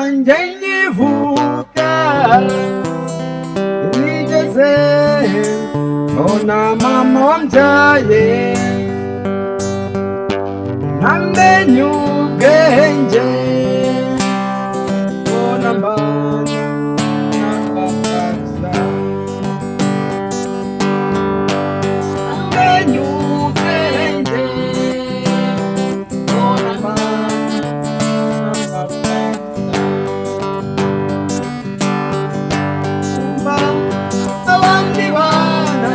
nanjye nyivuga nigeze mbona mama wambyaye namenye ubwenge mbona mbana n'abakaza namenye ubwenge mbona mbana n'abakaza umva abandi bana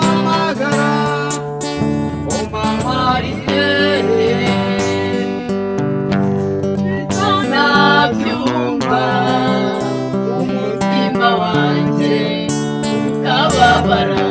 amagara umamariye nabyumva umutima wanjye ukababara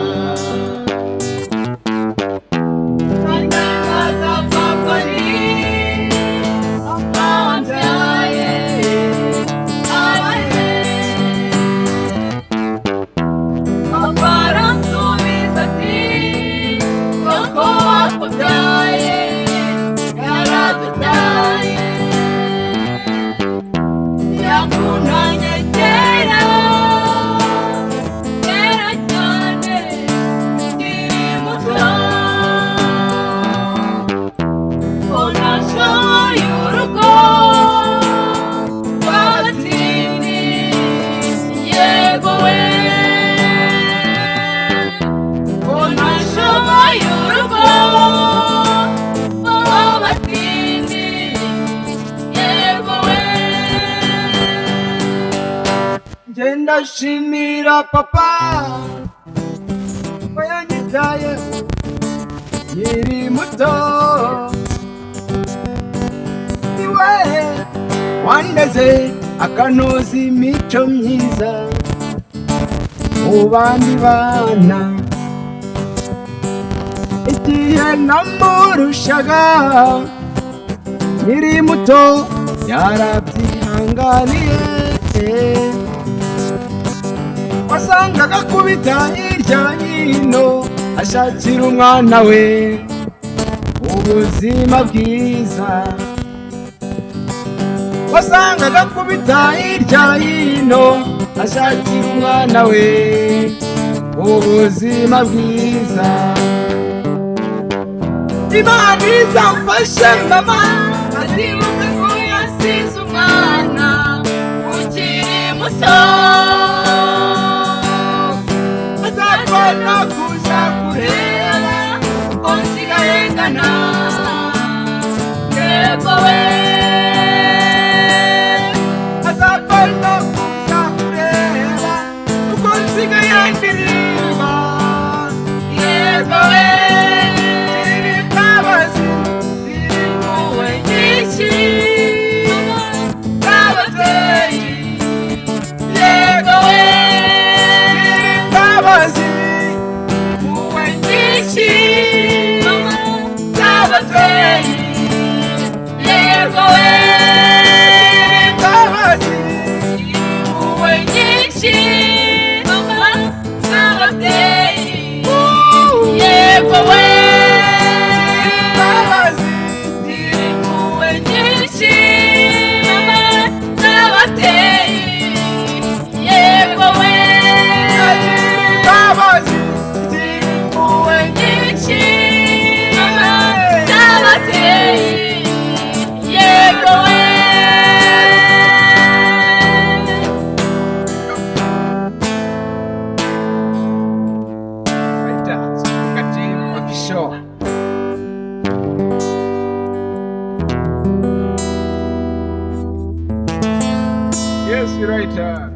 ndashimira papa ko yanyitayeho nkiri muto, niwe wandeze akanoza imico myiza mu bandi bana. Igihe namurushaga nkiri muto yarabyihanganiye, wasangaga akubita hirya hino ashakira umwana we ubuzima bwiza, wasangaga akubita hirya hino ashakira umwana we ubuzima bwiza. Imana izamfashe mama azibuke ko yasize umwana ukiri muto, azabona kuza kureba ko nsigaye ngana. Yego we azabona kuza kureba uko nsigaye ndirimba. Yego we yes, you're right.